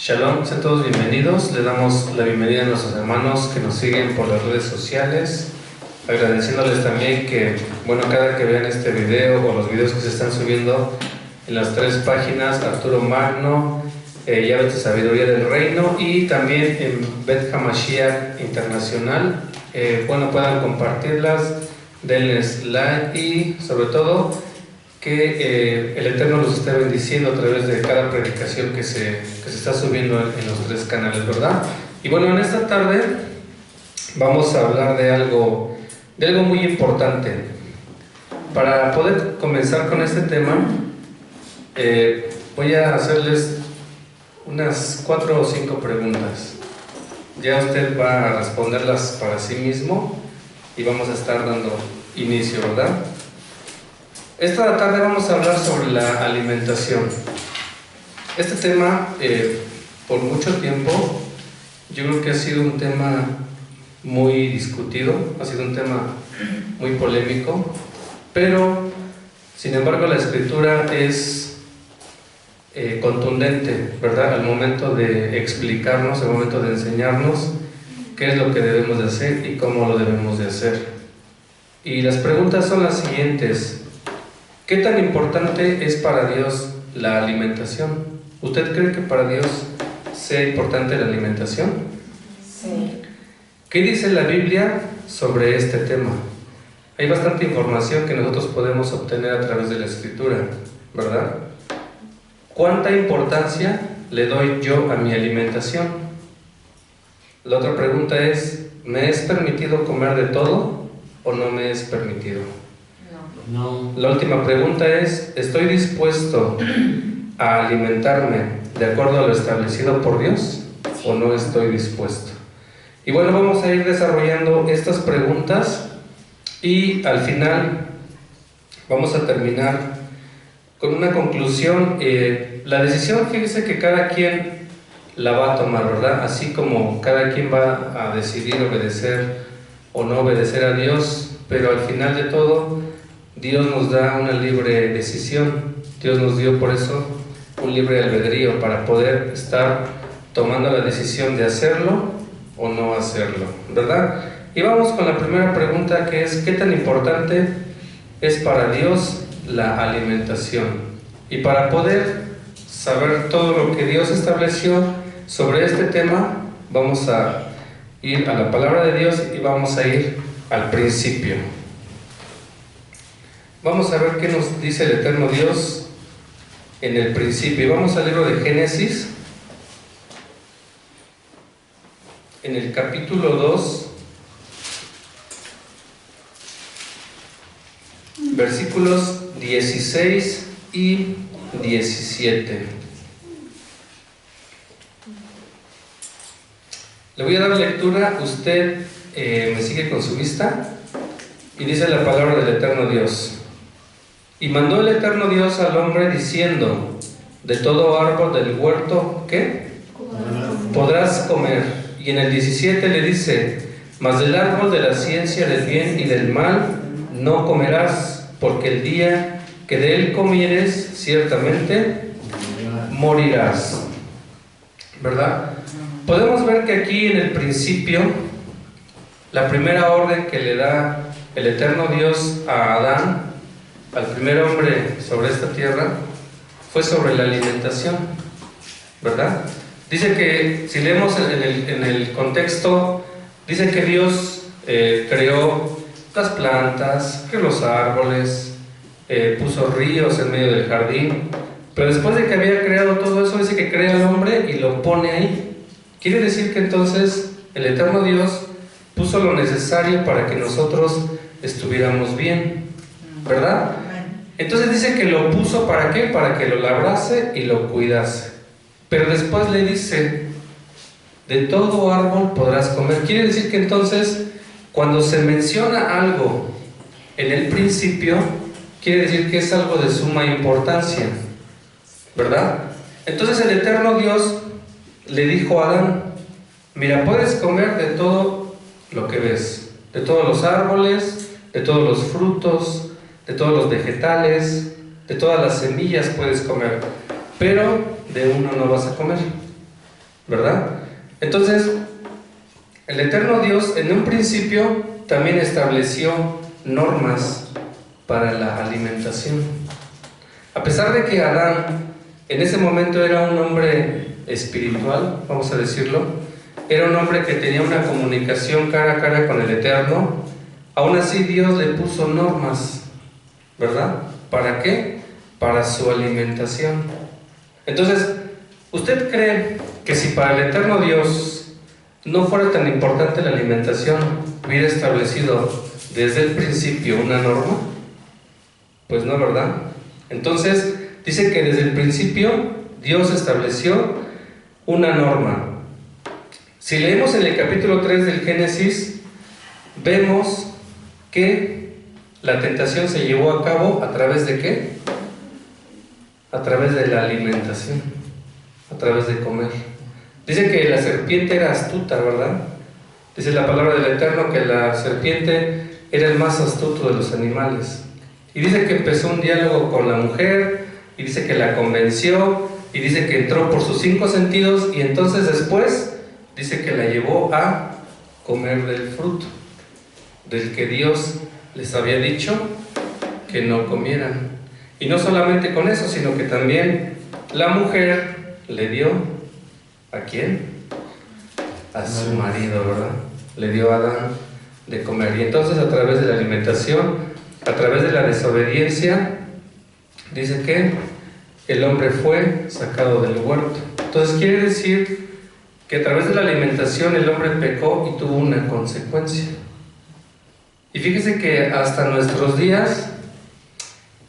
Shalom, sean todos bienvenidos. Le damos la bienvenida a nuestros hermanos que nos siguen por las redes sociales, agradeciéndoles también que, cada que vean este video o los videos que se están subiendo en las tres páginas, Arturo Magno, Llaves de Sabiduría del Reino, y también en Bet Hamashiach Internacional, puedan compartirlas, denles like y sobre todo que el Eterno los esté bendiciendo a través de cada predicación que se está subiendo en los tres canales, ¿verdad? Y en esta tarde vamos a hablar de algo muy importante. Para poder comenzar con este tema, voy a hacerles unas 4 o 5 preguntas. Ya usted va a responderlas para sí mismo y vamos a estar dando inicio, ¿verdad? Esta tarde vamos a hablar sobre la alimentación. Este tema, por mucho tiempo, yo creo que ha sido un tema muy discutido, ha sido un tema muy polémico, pero, sin embargo, la Escritura es contundente, ¿verdad? Al momento de explicarnos, al momento de enseñarnos qué es lo que debemos de hacer y cómo lo debemos de hacer. Y las preguntas son las siguientes. ¿Qué tan importante es para Dios la alimentación? ¿Usted cree que para Dios sea importante la alimentación? Sí. ¿Qué dice la Biblia sobre este tema? Hay bastante información que nosotros podemos obtener a través de la Escritura, ¿verdad? ¿Cuánta importancia le doy yo a mi alimentación? La otra pregunta es, ¿me es permitido comer de todo o no me es permitido? No. La última pregunta es, ¿estoy dispuesto a alimentarme de acuerdo a lo establecido por Dios o no estoy dispuesto? Y vamos a ir desarrollando estas preguntas y al final vamos a terminar con una conclusión. La decisión, fíjese que cada quien la va a tomar, ¿verdad? Así como cada quien va a decidir obedecer o no obedecer a Dios, pero al final de todo, Dios nos da una libre decisión. Dios nos dio por eso un libre albedrío para poder estar tomando la decisión de hacerlo o no hacerlo, ¿verdad? Y vamos con la primera pregunta, que es ¿qué tan importante es para Dios la alimentación? Y para poder saber todo lo que Dios estableció sobre este tema, vamos a ir a la palabra de Dios y vamos a ir al principio. Vamos a ver qué nos dice el Eterno Dios en el principio. Vamos al libro de Génesis, en el capítulo 2, versículos 16 y 17. Le voy a dar lectura, usted me sigue con su vista, y dice la palabra del Eterno Dios. Y mandó el Eterno Dios al hombre diciendo, de todo árbol del huerto, ¿qué? Podrás comer. Y en el 17 le dice, mas del árbol de la ciencia del bien y del mal no comerás, porque el día que de él comieres, ciertamente morirás. ¿Verdad? Podemos ver que aquí en el principio, la primera orden que le da el Eterno Dios a Adán, al primer hombre sobre esta tierra, fue sobre la alimentación, ¿verdad? Dice que, si leemos en el contexto, dice que Dios creó las plantas, creó los árboles, puso ríos en medio del jardín, pero después de que había creado todo eso, dice que crea al hombre y lo pone ahí. Quiere decir que entonces el Eterno Dios puso lo necesario para que nosotros estuviéramos bien, ¿verdad? Entonces dice que lo puso ¿para qué? Para que lo labrase y lo cuidase. Pero después le dice, de todo árbol podrás comer. Quiere decir que entonces, cuando se menciona algo en el principio, quiere decir que es algo de suma importancia, ¿verdad? Entonces el Eterno Dios le dijo a Adán, mira, puedes comer de todo lo que ves, de todos los árboles, de todos los frutos, de todos los vegetales, de todas las semillas puedes comer, pero de uno no vas a comer. ¿verdad? Entonces, el eterno Dios en un principio también estableció normas para la alimentación. A pesar de que Adán en ese momento era un hombre espiritual, vamos a decirlo, era un hombre que tenía una comunicación cara a cara con el Eterno, aún así Dios le puso normas, ¿verdad? ¿Para qué? Para su alimentación. Entonces, ¿usted cree que si para el Eterno Dios no fuera tan importante la alimentación, hubiera establecido desde el principio una norma? Pues no, ¿verdad? Entonces, dice que desde el principio Dios estableció una norma. Si leemos en el capítulo 3 del Génesis, vemos que la tentación se llevó a cabo a través de ¿qué? A través de la alimentación, a través de comer. Dice que la serpiente era astuta, ¿verdad? Dice la palabra del Eterno que la serpiente era el más astuto de los animales. Y dice que empezó un diálogo con la mujer, y dice que la convenció, y dice que entró por sus 5 sentidos, y entonces después dice que la llevó a comer del fruto, del que Dios les había dicho que no comieran. Y no solamente con eso, sino que también la mujer le dio, ¿a quién? A su marido, ¿verdad? Le dio a Adán de comer. Y entonces a través de la alimentación, a través de la desobediencia, dice que el hombre fue sacado del huerto. Entonces quiere decir que a través de la alimentación el hombre pecó y tuvo una consecuencia. Y fíjese que hasta nuestros días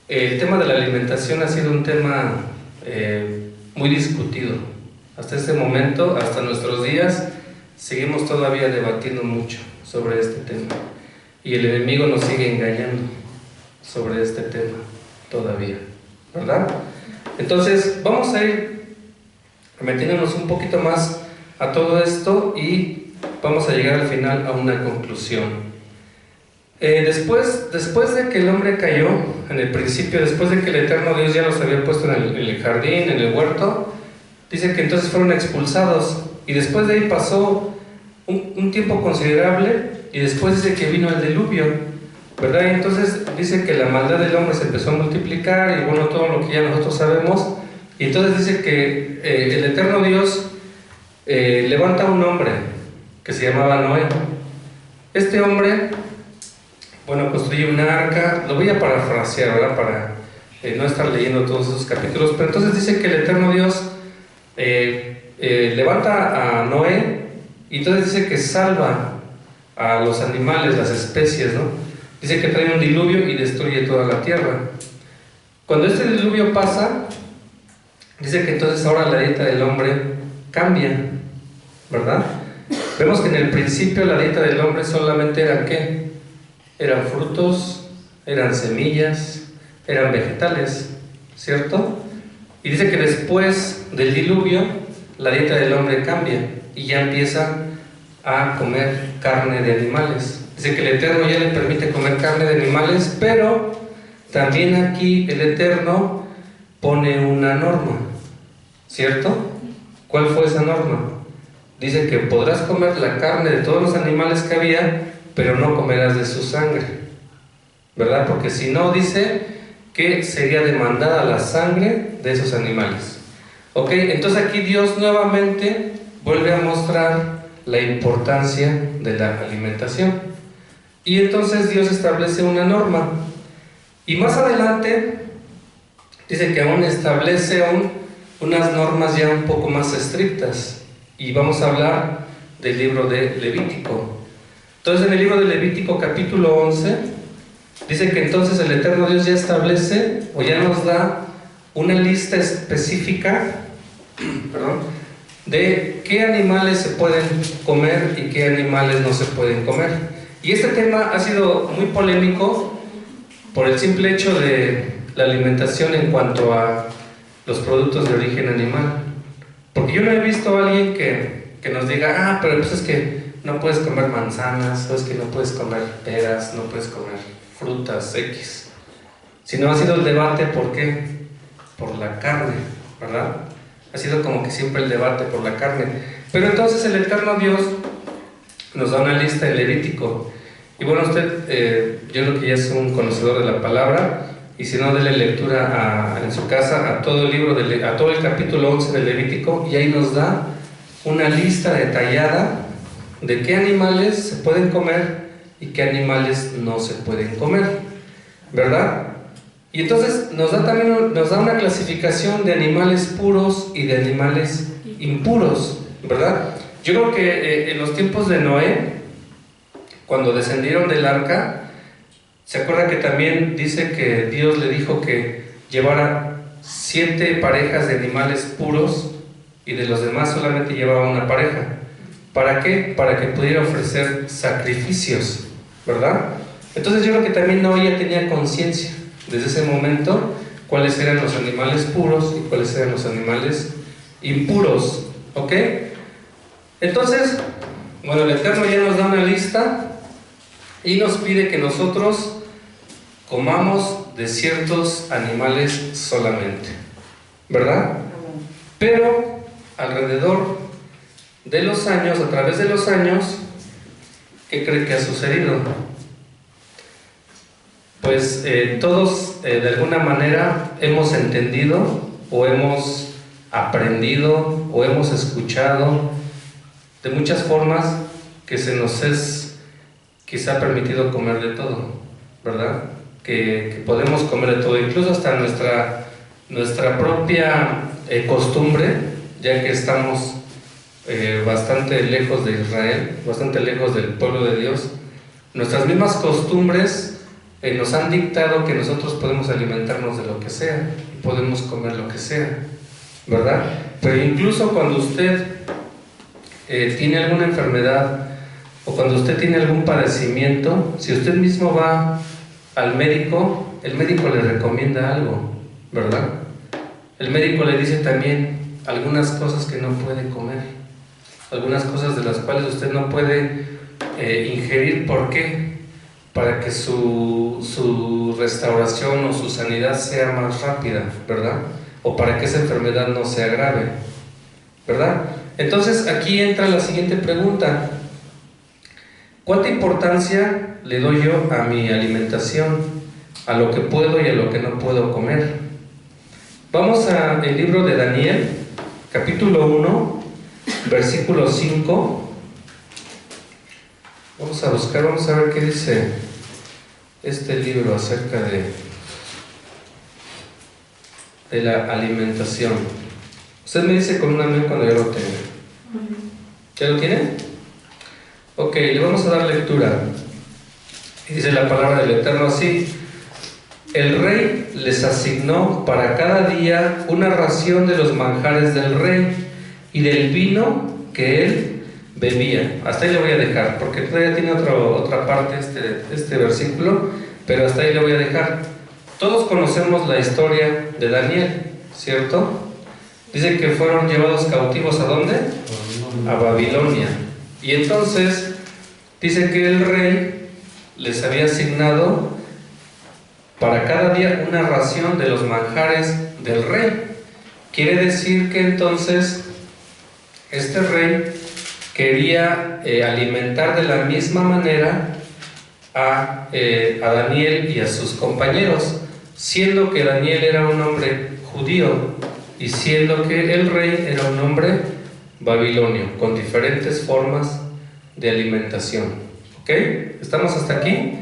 el tema de la alimentación ha sido un tema muy discutido. Hasta este momento, hasta nuestros días, seguimos todavía debatiendo mucho sobre este tema. Y el enemigo nos sigue engañando sobre este tema todavía, ¿verdad? Entonces, vamos a ir metiéndonos un poquito más a todo esto y vamos a llegar al final a una conclusión. Después de que el hombre cayó, en el principio, después de que el eterno Dios ya los había puesto en el jardín, en el huerto, dice que entonces fueron expulsados, y después de ahí pasó un tiempo considerable, y después dice que vino el diluvio, ¿verdad? Y entonces dice que la maldad del hombre se empezó a multiplicar, y bueno, todo lo que ya nosotros sabemos, y entonces dice que el eterno Dios levanta a un hombre que se llamaba Noé. Este hombre, bueno, construye una arca. Lo voy a parafrasear, ¿verdad? Para no estar leyendo todos esos capítulos, pero entonces dice que el eterno Dios levanta a Noé, y entonces dice que salva a los animales, las especies, ¿no? Dice que trae un diluvio y destruye toda la tierra. Cuando este diluvio pasa, dice que entonces ahora la dieta del hombre cambia, ¿verdad? Vemos que en el principio la dieta del hombre solamente era ¿qué? Eran frutos, eran semillas, eran vegetales, ¿cierto? Y dice que después del diluvio la dieta del hombre cambia y ya empieza a comer carne de animales. Dice que el Eterno ya le permite comer carne de animales, pero también aquí el Eterno pone una norma, ¿cierto? ¿Cuál fue esa norma? Dice que podrás comer la carne de todos los animales que había, pero no comerás de su sangre, ¿verdad? Porque si no, dice que sería demandada la sangre de esos animales. Ok, entonces aquí Dios nuevamente vuelve a mostrar la importancia de la alimentación. Y entonces Dios establece una norma. Y más adelante dice que aún establece unas normas ya un poco más estrictas. Y vamos a hablar del libro de Levítico. Entonces en el libro de Levítico capítulo 11 dice que entonces el eterno Dios ya establece o ya nos da una lista específica de qué animales se pueden comer y qué animales no se pueden comer. Y este tema ha sido muy polémico por el simple hecho de la alimentación en cuanto a los productos de origen animal. Porque yo no he visto a alguien que nos diga, pero pues es que no puedes comer manzanas, o es que no puedes comer peras, no puedes comer frutas X. Sino ha sido el debate, ¿por qué? Por la carne, ¿verdad? Ha sido como que siempre el debate por la carne. Pero entonces el eterno Dios nos da una lista en Levítico. Y bueno, usted, yo creo que ya es un conocedor de la palabra, y si no, dele lectura en su casa a todo el libro, a todo el capítulo 11 del Levítico, y ahí nos da una lista detallada de qué animales se pueden comer y qué animales no se pueden comer, ¿verdad? Y entonces nos da una clasificación de animales puros y de animales impuros, ¿verdad? Yo creo que en los tiempos de Noé, cuando descendieron del arca, ¿se acuerda que también dice que Dios le dijo que llevara 7 parejas de animales puros y de los demás solamente llevaba una pareja? ¿Para qué? Para que pudiera ofrecer sacrificios, ¿verdad? Entonces yo creo que también Noé ya tenía conciencia desde ese momento cuáles eran los animales puros y cuáles eran los animales impuros, ¿ok? Entonces, bueno, el Eterno ya nos da una lista y nos pide que nosotros comamos de ciertos animales solamente, ¿verdad? Pero alrededor de los años, a través de los años, ¿qué cree que ha sucedido? Pues todos de alguna manera hemos entendido o hemos aprendido o hemos escuchado de muchas formas que se nos es quizá permitido comer de todo, ¿verdad? Que podemos comer de todo, incluso hasta nuestra propia costumbre, ya que estamos bastante lejos de Israel, bastante lejos del pueblo de Dios. Nuestras mismas costumbres nos han dictado que nosotros podemos alimentarnos de lo que sea y podemos comer lo que sea, ¿verdad? Pero incluso cuando usted tiene alguna enfermedad o cuando usted tiene algún padecimiento, si usted mismo va al médico, el médico le recomienda algo, ¿verdad? El médico le dice también algunas cosas que no puede comer, algunas cosas de las cuales usted no puede ingerir. ¿Por qué? Para que su restauración o su sanidad sea más rápida, ¿verdad? O para que esa enfermedad no se agrave, ¿verdad? Entonces aquí entra la siguiente pregunta: ¿cuánta importancia le doy yo a mi alimentación, a lo que puedo y a lo que no puedo comer? Vamos al libro de Daniel, capítulo 1, versículo 5. Vamos a ver qué dice este libro acerca de la alimentación. Usted me dice con un amén cuando yo lo tenga. ¿Ya lo tiene? Ok, le vamos a dar lectura. Y dice la palabra del Eterno así: el rey les asignó para cada día una ración de los manjares del rey y del vino que él bebía. Hasta ahí le voy a dejar, porque todavía tiene otra parte este versículo, pero hasta ahí le voy a dejar. Todos conocemos la historia de Daniel, ¿cierto? Dice que fueron llevados cautivos, ¿a dónde? A Babilonia. Y entonces dice que el rey les había asignado para cada día una ración de los manjares del rey. Quiere decir que entonces este rey quería alimentar de la misma manera a Daniel y a sus compañeros, siendo que Daniel era un hombre judío y siendo que el rey era un hombre babilonio, con diferentes formas de alimentación. ¿Ok? ¿Estamos hasta aquí?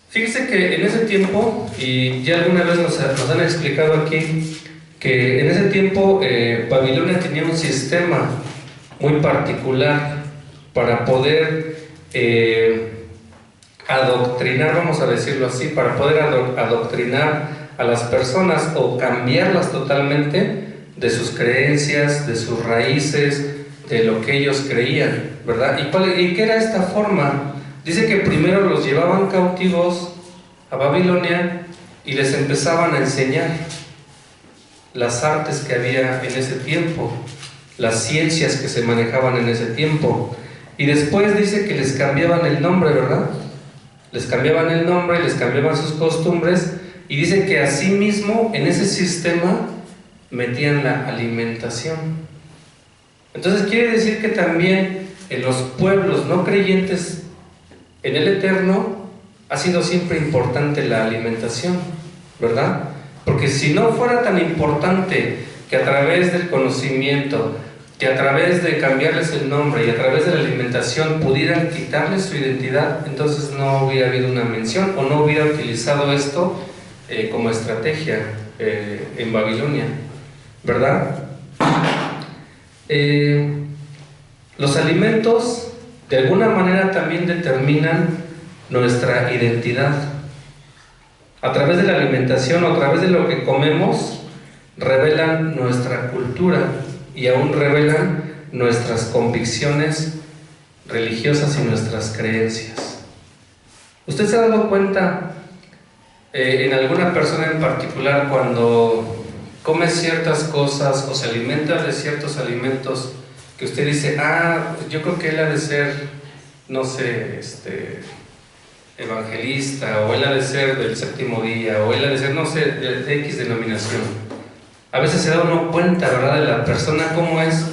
Fíjese que en ese tiempo, y ya alguna vez nos han explicado aquí, que en ese tiempo Babilonia tenía un sistema muy particular para poder adoctrinar, vamos a decirlo así, para poder adoctrinar a las personas o cambiarlas totalmente de sus creencias, de sus raíces, de lo que ellos creían, ¿verdad? ¿Y qué era esta forma? Dice que primero los llevaban cautivos a Babilonia y les empezaban a enseñar las artes que había en ese tiempo, las ciencias que se manejaban en ese tiempo. Y después dice que les cambiaban el nombre, ¿verdad? Les cambiaban el nombre, les cambiaban sus costumbres, y dice que así mismo en ese sistema metían la alimentación. Entonces quiere decir que también en los pueblos no creyentes en el Eterno ha sido siempre importante la alimentación, ¿verdad? Porque si no fuera tan importante que a través del conocimiento, que a través de cambiarles el nombre y a través de la alimentación pudieran quitarles su identidad, entonces no hubiera habido una mención o no hubiera utilizado esto como estrategia en Babilonia, ¿verdad? Los alimentos de alguna manera también determinan nuestra identidad. A través de la alimentación o a través de lo que comemos, revelan nuestra cultura y aún revelan nuestras convicciones religiosas y nuestras creencias. ¿Usted se ha dado cuenta en alguna persona en particular cuando come ciertas cosas o se alimenta de ciertos alimentos que usted dice, yo creo que él ha de ser, no sé, evangelista, o él ha de ser del séptimo día, o él ha de ser, no sé, de X denominación? A veces se da uno cuenta, ¿verdad?, de la persona cómo es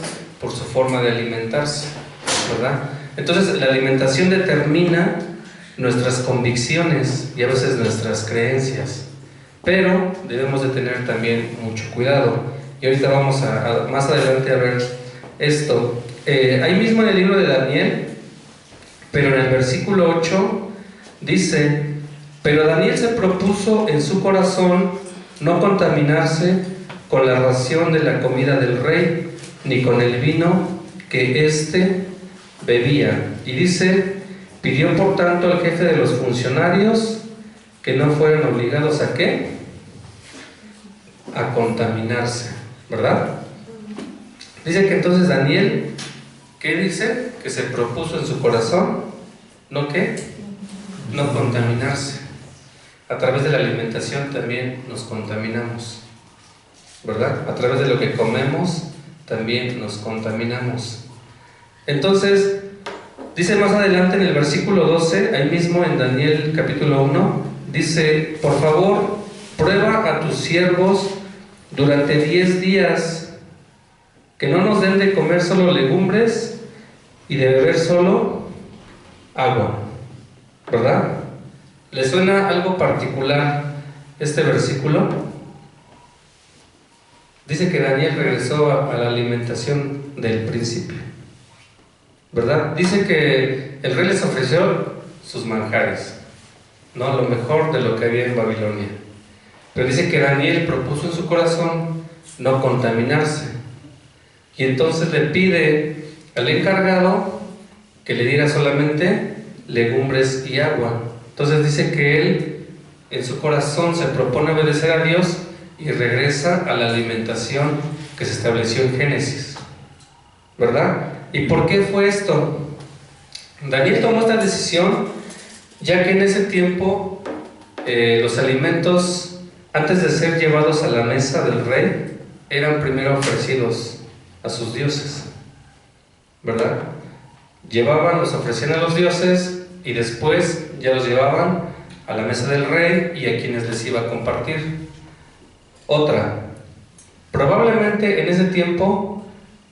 por su forma de alimentarse, ¿verdad? Entonces la alimentación determina nuestras convicciones y a veces nuestras creencias, pero debemos de tener también mucho cuidado, y ahorita vamos a más adelante a ver esto. Ahí mismo en el libro de Daniel, pero en el versículo 8 dice: pero Daniel se propuso en su corazón no contaminarse con la ración de la comida del rey, ni con el vino que éste bebía. Y dice: pidió por tanto al jefe de los funcionarios que no fueran obligados a ¿qué? A contaminarse, ¿verdad? Dice que entonces Daniel, ¿qué dice? Que se propuso en su corazón, ¿no qué? No contaminarse. A través de la alimentación también nos contaminamos, ¿verdad? A través de lo que comemos también nos contaminamos. Entonces, dice más adelante en el versículo 12, ahí mismo en Daniel capítulo 1, dice: por favor, prueba a tus siervos durante 10 días que no nos den de comer solo legumbres y de beber solo agua, ¿verdad? ¿Le suena algo particular este versículo? Dice que Daniel regresó a la alimentación del principio, ¿verdad? Dice que el rey les ofreció sus manjares, ¿no? Lo mejor de lo que había en Babilonia. Pero dice que Daniel propuso en su corazón no contaminarse. Y entonces le pide al encargado que le diera solamente legumbres y agua. Entonces dice que él en su corazón se propone obedecer a Dios y regresa a la alimentación que se estableció en Génesis, ¿verdad? ¿Y por qué fue esto? Daniel tomó esta decisión ya que en ese tiempo los alimentos, antes de ser llevados a la mesa del rey, eran primero ofrecidos a sus dioses, ¿verdad? Los ofrecían a los dioses y después ya los llevaban a la mesa del rey y a quienes les iba a compartir. Otra, probablemente en ese tiempo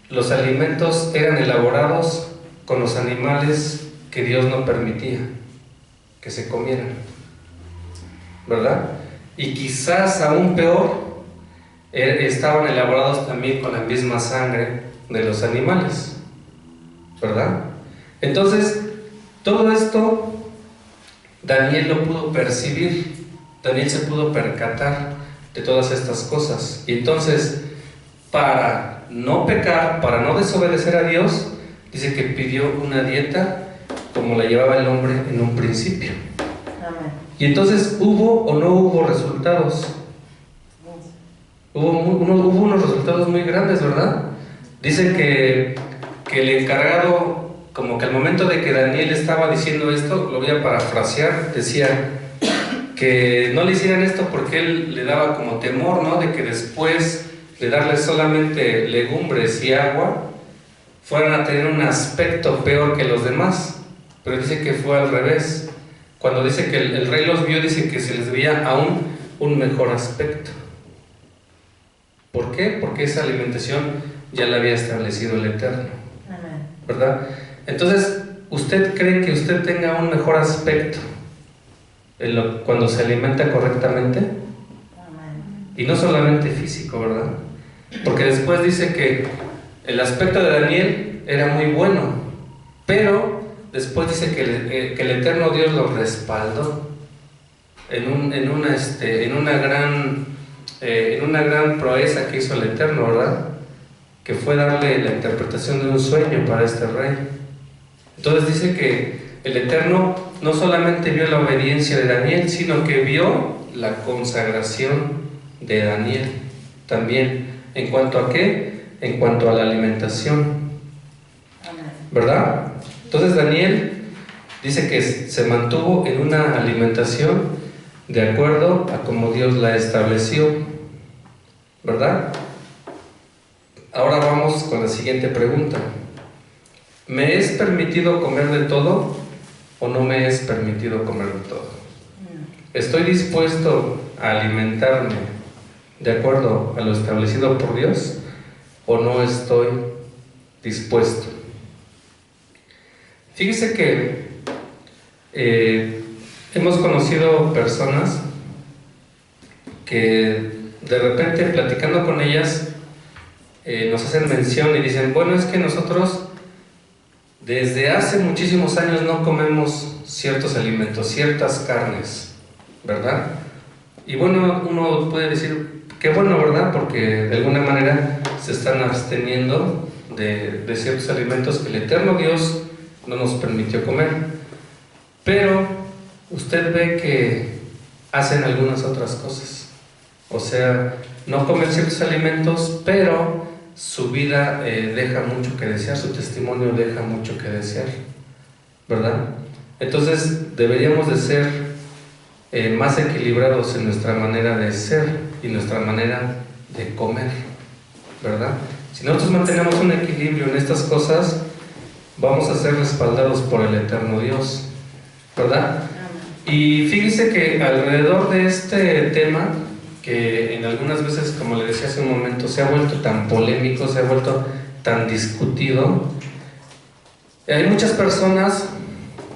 los alimentos eran elaborados con los animales que Dios no permitía que se comieran, ¿verdad? Y quizás aún peor, estaban elaborados también con la misma sangre de los animales, ¿verdad? Entonces, todo esto Daniel lo pudo percibir, Daniel se pudo percatar de todas estas cosas, y entonces, para no pecar, para no desobedecer a Dios, dice que pidió una dieta como la llevaba el hombre en un principio. Amén. Y entonces, ¿hubo o no hubo resultados? Hubo unos resultados muy grandes, ¿verdad? Dice que el encargado, como que al momento de que Daniel estaba diciendo esto, lo voy a parafrasear, decía que no le hicieran esto porque él le daba como temor, ¿no? De que después de darle solamente legumbres y agua, fueran a tener un aspecto peor que los demás. Pero dice que fue al revés. Cuando dice que el rey los vio, dice que se les veía aún un mejor aspecto. ¿Por qué? Porque esa alimentación ya la había establecido el Eterno, ¿verdad? Entonces, ¿usted cree que usted tenga un mejor aspecto cuando se alimenta correctamente? Y no solamente físico, ¿verdad? Porque después dice que el aspecto de Daniel era muy bueno, pero después dice que el Eterno Dios lo respaldó en una gran proeza que hizo el Eterno, ¿verdad? Que fue darle la interpretación de un sueño para este rey. Entonces dice que el Eterno no solamente vio la obediencia de Daniel, sino que vio la consagración de Daniel también. ¿En cuanto a qué? En cuanto a la alimentación, ¿verdad? Entonces Daniel dice que se mantuvo en una alimentación de acuerdo a como Dios la estableció, ¿verdad? Ahora vamos con la siguiente pregunta. ¿Me es permitido comer de todo o no me es permitido comer de todo? ¿Estoy dispuesto a alimentarme de acuerdo a lo establecido por Dios o no estoy dispuesto? Fíjese que hemos conocido personas que de repente, platicando con ellas, nos hacen mención y dicen, bueno, es que nosotros desde hace muchísimos años no comemos ciertos alimentos, ciertas carnes, ¿verdad? Y bueno, uno puede decir, qué bueno, ¿verdad? Porque de alguna manera se están absteniendo de ciertos alimentos que el Eterno Dios no nos permitió comer. Pero usted ve que hacen algunas otras cosas. O sea, no comen ciertos alimentos, pero su vida deja mucho que desear, su testimonio deja mucho que desear, ¿verdad? Entonces deberíamos de ser más equilibrados en nuestra manera de ser y nuestra manera de comer, ¿verdad? Si nosotros mantenemos un equilibrio en estas cosas, vamos a ser respaldados por el Eterno Dios, ¿verdad? Y fíjese que alrededor de este tema, que en algunas veces, como le decía hace un momento, se ha vuelto tan polémico, se ha vuelto tan discutido, hay muchas personas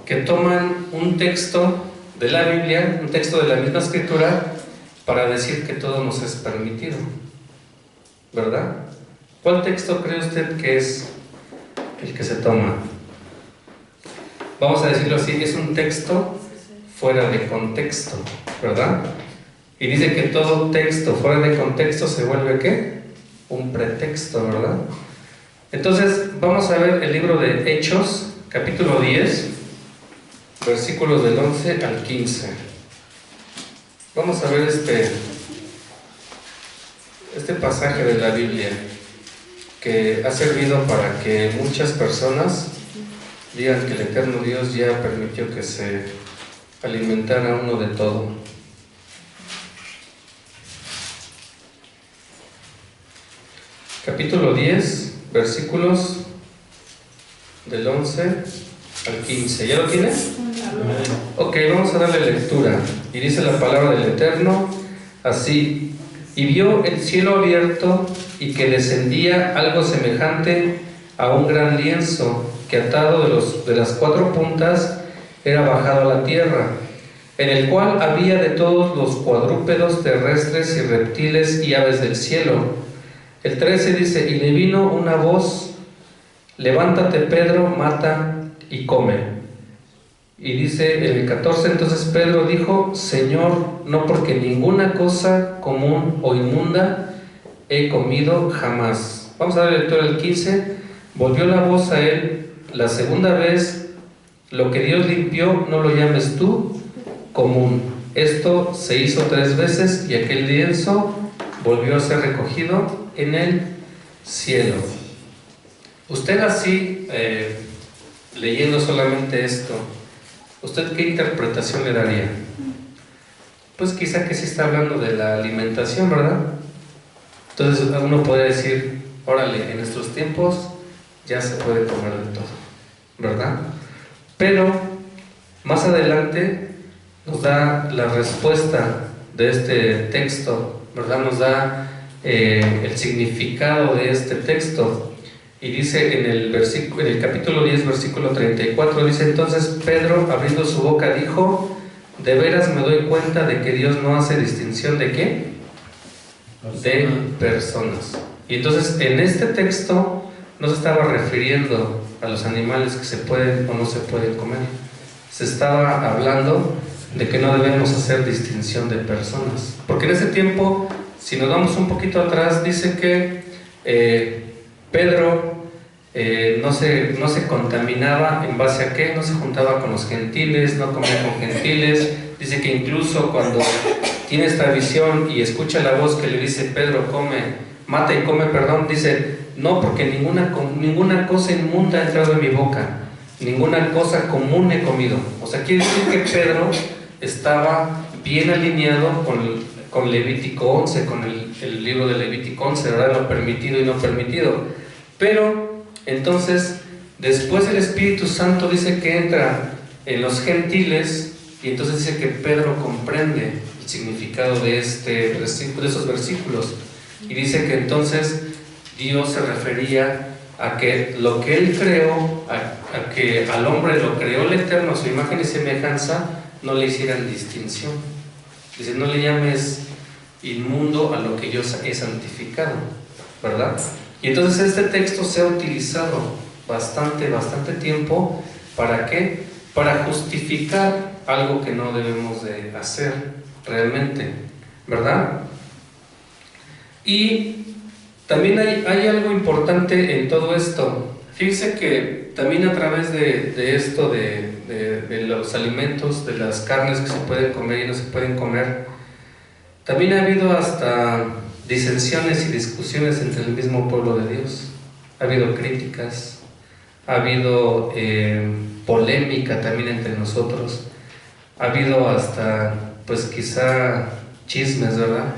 que toman un texto de la Biblia, un texto de la misma Escritura, para decir que todo nos es permitido, ¿verdad? ¿Cuál texto cree usted que es el que se toma? Vamos a decirlo así, es un texto fuera de contexto, ¿verdad? Y dice que todo texto fuera de contexto se vuelve ¿qué? Un pretexto, ¿verdad? Entonces vamos a ver el libro de Hechos, capítulo 10, versículos del 11 al 15. Vamos a ver este pasaje de la Biblia que ha servido para que muchas personas digan que el Eterno Dios ya permitió que se alimentara uno de todo. Capítulo 10, versículos del 11 al 15. ¿Ya lo tienes? Ok, vamos a darle lectura. Y dice la palabra del Eterno así: y vio el cielo abierto y que descendía algo semejante a un gran lienzo que atado de las cuatro puntas era bajado a la tierra, en el cual había de todos los cuadrúpedos terrestres y reptiles y aves del cielo. El 13 dice, y le vino una voz, levántate Pedro, mata y come. Y dice el 14, entonces Pedro dijo, Señor, no porque ninguna cosa común o inmunda he comido jamás. Vamos a dar lectura al 15. Volvió la voz a él la segunda vez, lo que Dios limpió no lo llames tú común. Esto se hizo 3 veces y aquel lienzo volvió a ser recogido en el cielo. Usted así, leyendo solamente esto, ¿usted qué interpretación le daría? Pues quizá que sí está hablando de la alimentación, ¿verdad? Entonces uno puede decir, órale, en estos tiempos ya se puede comer de todo, ¿verdad? Pero más adelante nos da la respuesta de este texto, ¿verdad? Nos da el significado de este texto. Y dice en el capítulo 10, versículo 34, dice: entonces Pedro, abriendo su boca, dijo: de veras me doy cuenta de que Dios no hace distinción ¿de qué? De personas. Y entonces en este texto no se estaba refiriendo a los animales que se pueden o no se pueden comer. Se estaba hablando de que no debemos hacer distinción de personas. Porque en ese tiempo, si nos vamos un poquito atrás, dice que Pedro no se contaminaba. ¿En base a qué? No se juntaba con los gentiles, no comía con gentiles. Dice que incluso cuando tiene esta visión y escucha la voz que le dice: Pedro, mata y come, perdón, dice: no, porque ninguna cosa inmunda ha entrado en mi boca, ninguna cosa común he comido. O sea, quiere decir que Pedro estaba bien alineado con Levítico 11, con el libro de Levítico 11, ¿verdad? Lo permitido y no permitido. Pero entonces, después el Espíritu Santo dice que entra en los gentiles, y entonces dice que Pedro comprende el significado de esos versículos, y dice que entonces Dios se refería a que lo que Él creó, a que al hombre lo creó el Eterno a su imagen y semejanza, no le hicieran distinción. Dice: no le llames inmundo a lo que yo he santificado, ¿verdad? Y entonces este texto se ha utilizado bastante tiempo. ¿Para qué? Para justificar algo que no debemos de hacer realmente, ¿verdad? Y también hay algo importante en todo esto. Fíjense que también a través de esto, de los alimentos, de las carnes que se pueden comer y no se pueden comer, también ha habido hasta disensiones y discusiones entre el mismo pueblo de Dios. Ha habido críticas, ha habido polémica también entre nosotros, ha habido hasta, pues quizá, chismes, ¿verdad?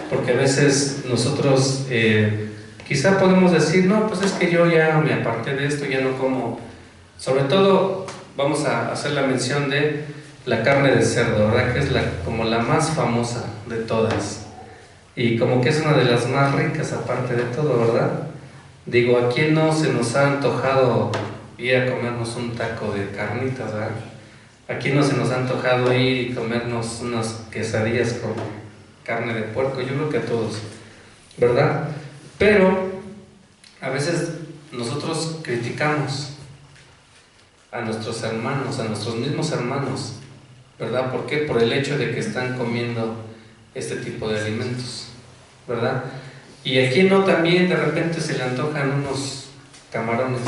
Porque a veces nosotros quizá podemos decir: no, pues es que yo ya me aparté de esto, ya no como. Sobre todo vamos a hacer la mención de la carne de cerdo, ¿verdad? Que es como la más famosa de todas, y como que es una de las más ricas aparte de todo, ¿verdad? Digo, ¿a quién no se nos ha antojado ir a comernos un taco de carnitas, ¿verdad? ¿A quién no se nos ha antojado ir y comernos unas quesadillas con carne de puerco? Yo creo que a todos, ¿verdad? Pero a veces nosotros criticamos a nuestros hermanos, a nuestros mismos hermanos, ¿verdad? ¿Por qué? Por el hecho de que están comiendo este tipo de alimentos, ¿verdad? Y aquí no, también de repente se le antojan unos camarones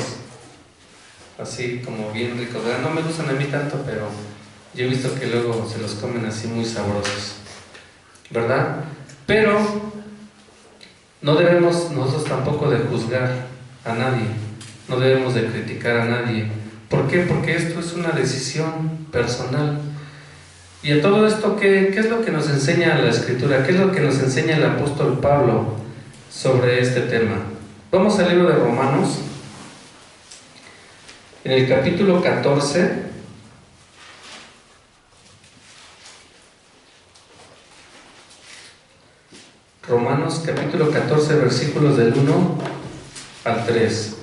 así como bien ricos, ¿verdad? No me gustan a mí tanto, pero yo he visto que luego se los comen así muy sabrosos, ¿verdad? Pero no debemos nosotros tampoco de juzgar a nadie, no debemos de criticar a nadie. ¿Por qué? Porque esto es una decisión personal. Y a todo esto, ¿qué es lo que nos enseña la Escritura? ¿Qué es lo que nos enseña el apóstol Pablo sobre este tema? Vamos al libro de Romanos, en el capítulo 14. Romanos capítulo 14, versículos del 1 al 3.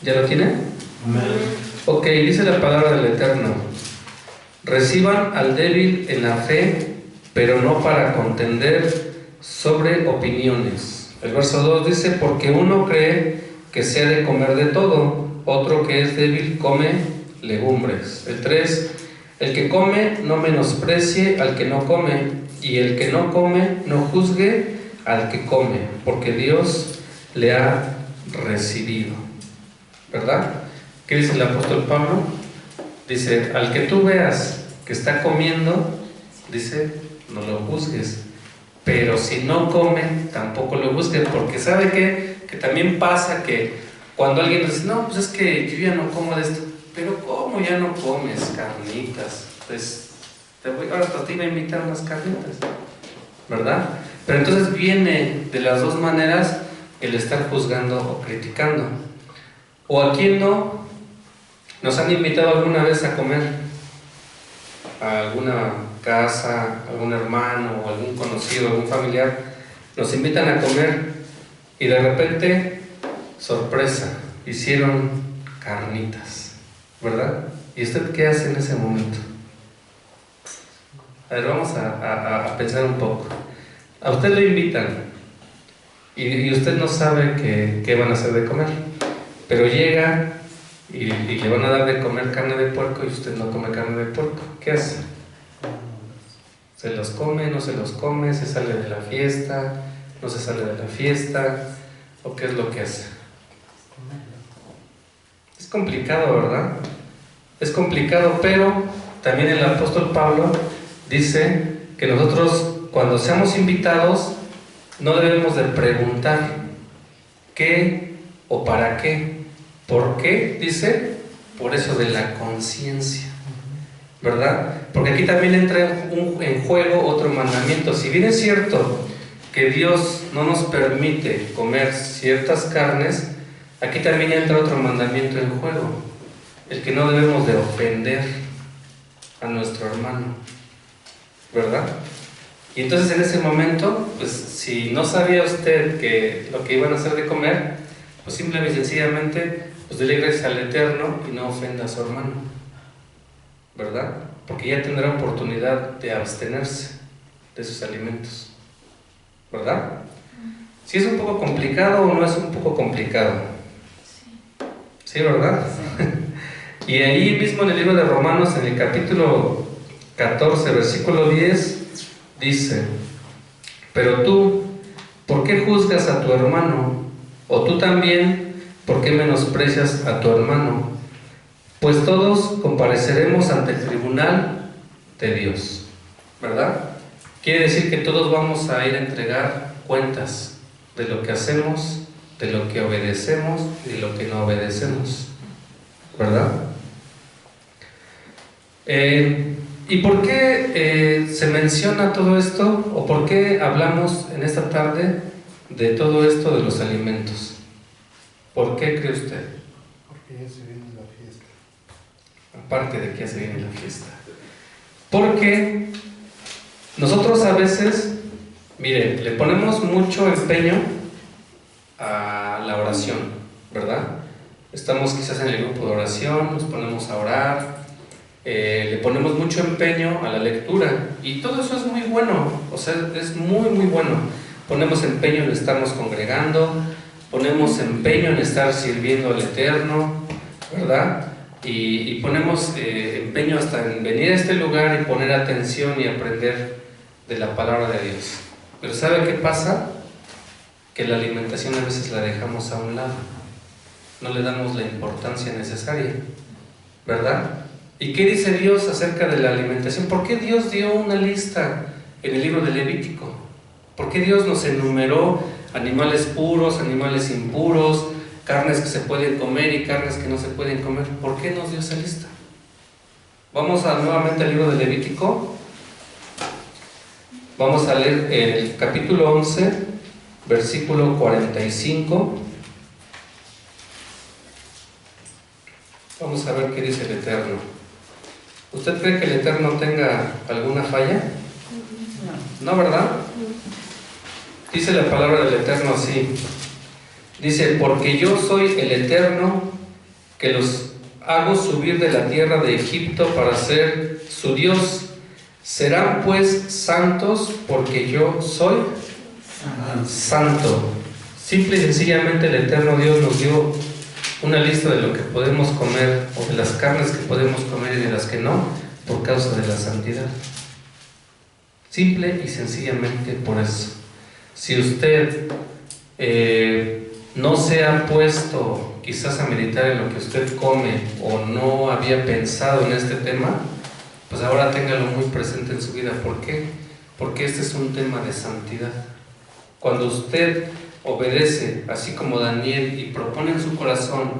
¿Ya lo tiene? Amén. Ok, dice la palabra del Eterno: reciban al débil en la fe, pero no para contender sobre opiniones. El verso 2 dice: porque uno cree que se ha de comer de todo, otro que es débil come legumbres. El 3: el que come no menosprecie al que no come, y el que no come no juzgue al que come, porque Dios le ha recibido. ¿Verdad? ¿Qué dice el apóstol Pablo? Dice: al que tú veas que está comiendo, dice, no lo juzgues, pero si no come, tampoco lo juzgues, porque ¿sabe qué? Que también pasa que cuando alguien dice: no, pues es que yo ya no como de esto. Pero ¿cómo ya no comes carnitas? Pues ahora te iba a invitar unas carnitas, ¿verdad? Pero entonces viene de las dos maneras el estar juzgando o criticando. ¿O a quién no nos han invitado alguna vez a comer? A alguna casa, algún hermano o algún conocido, algún familiar, nos invitan a comer y de repente, sorpresa, hicieron carnitas, ¿verdad? ¿Y usted qué hace en ese momento? A ver, vamos a pensar un poco. A usted lo invitan y usted no sabe qué van a hacer de comer, pero llega y le van a dar de comer carne de puerco y usted no come carne de puerco. ¿Qué hace? ¿Se los come, no se los come? ¿Se sale de la fiesta? ¿No se sale de la fiesta? ¿O qué es lo que hace? Es complicado, ¿verdad? Es complicado, pero también el apóstol Pablo dice que nosotros, cuando seamos invitados, no debemos de preguntar qué o para qué. ¿Por qué? Dice, por eso de la conciencia, ¿verdad? Porque aquí también entra en juego otro mandamiento. Si bien es cierto que Dios no nos permite comer ciertas carnes, aquí también entra otro mandamiento en juego, el que no debemos de ofender a nuestro hermano, ¿verdad? Y entonces en ese momento, pues si no sabía usted que lo que iban a hacer de comer, pues simple y sencillamente, pues dele gracias al Eterno y no ofenda a su hermano, ¿verdad? Porque ya tendrá oportunidad de abstenerse de sus alimentos, ¿verdad? ¿Sí es un poco complicado o no es un poco complicado? Sí, ¿verdad? Y ahí mismo en el libro de Romanos, en el capítulo 14, versículo 10, dice: pero tú, ¿por qué juzgas a tu hermano? O tú también, ¿por qué menosprecias a tu hermano? Pues todos compareceremos ante el tribunal de Dios, ¿verdad? Quiere decir que todos vamos a ir a entregar cuentas de lo que hacemos, de lo que obedecemos y de lo que no obedecemos, ¿verdad? ¿Y por qué se menciona todo esto? ¿O por qué hablamos en esta tarde de todo esto de los alimentos? ¿Por qué cree usted? Porque ya se viene la fiesta. Aparte de que ya se viene la fiesta. Porque nosotros a veces, mire, le ponemos mucho empeño a la oración, ¿verdad? Estamos quizás en el grupo de oración, nos ponemos a orar, le ponemos mucho empeño a la lectura y todo eso es muy bueno, o sea, es muy muy bueno. Ponemos empeño en estarnos congregando, ponemos empeño en estar sirviendo al Eterno, ¿verdad? Y ponemos empeño hasta en venir a este lugar y poner atención y aprender de la palabra de Dios. Pero ¿sabe qué pasa? Que la alimentación a veces la dejamos a un lado, no le damos la importancia necesaria, ¿verdad? ¿Y qué dice Dios acerca de la alimentación? ¿Por qué Dios dio una lista en el libro de Levítico? ¿Por qué Dios nos enumeró animales puros, animales impuros, carnes que se pueden comer y carnes que no se pueden comer? ¿Por qué nos dio esa lista? Vamos nuevamente al libro de Levítico. Vamos a leer el capítulo 11, versículo 45. Vamos a ver qué dice el Eterno. ¿Usted cree que el Eterno tenga alguna falla? No, ¿verdad? Dice la palabra del Eterno así. Dice: porque yo soy el Eterno, que los hago subir de la tierra de Egipto para ser su Dios. Serán pues santos, porque yo soy santo. Simple y sencillamente el Eterno Dios nos dio una lista de lo que podemos comer, o de las carnes que podemos comer y de las que no, por causa de la santidad. Simple y sencillamente por eso. Si usted no se ha puesto quizás a meditar en lo que usted come, o no había pensado en este tema, pues ahora téngalo muy presente en su vida. ¿Por qué? Porque este es un tema de santidad. Cuando usted obedece, así como Daniel, y propone en su corazón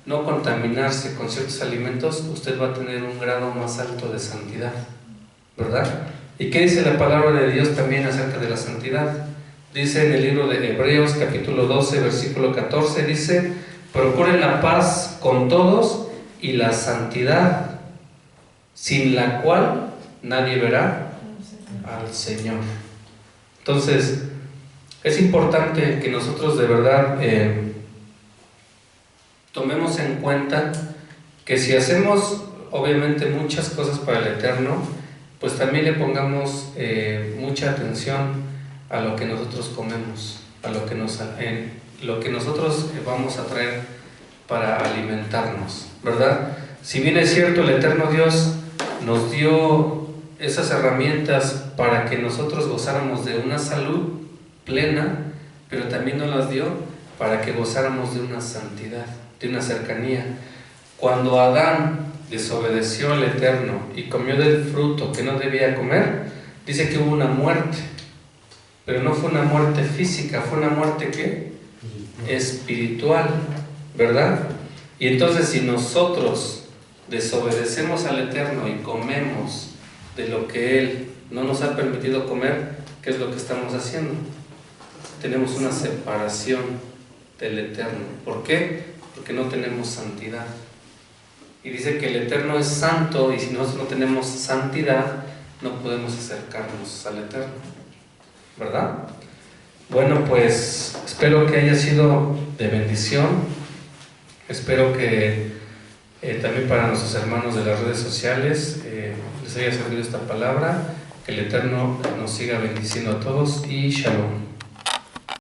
no contaminarse con ciertos alimentos, usted va a tener un grado más alto de santidad, ¿verdad? ¿Y qué dice la palabra de Dios también acerca de la santidad? Dice en el libro de Hebreos capítulo 12 versículo 14, dice: procuren la paz con todos y la santidad, sin la cual nadie verá al Señor. Entonces, Es importante que nosotros de verdad tomemos en cuenta que si hacemos obviamente muchas cosas para el Eterno, pues también le pongamos mucha atención a lo que nosotros comemos, a lo que nosotros vamos a traer para alimentarnos, ¿verdad? Si bien es cierto, el Eterno Dios nos dio esas herramientas para que nosotros gozáramos de una salud plena, pero también nos las dio para que gozáramos de una santidad, de una cercanía. Cuando Adán desobedeció al Eterno y comió del fruto que no debía comer, dice que hubo una muerte, pero no fue una muerte física, fue una muerte ¿qué? Espiritual, ¿verdad? Y entonces si nosotros desobedecemos al Eterno y comemos de lo que Él no nos ha permitido comer, ¿qué es lo que estamos haciendo? Tenemos una separación del Eterno. ¿Por qué? Porque no tenemos santidad. Y dice que el Eterno es santo, y si nosotros no tenemos santidad, no podemos acercarnos al Eterno, ¿verdad? Bueno, pues espero que haya sido de bendición. Espero que también para nuestros hermanos de las redes sociales les haya servido esta palabra. Que el Eterno nos siga bendiciendo a todos y Shalom.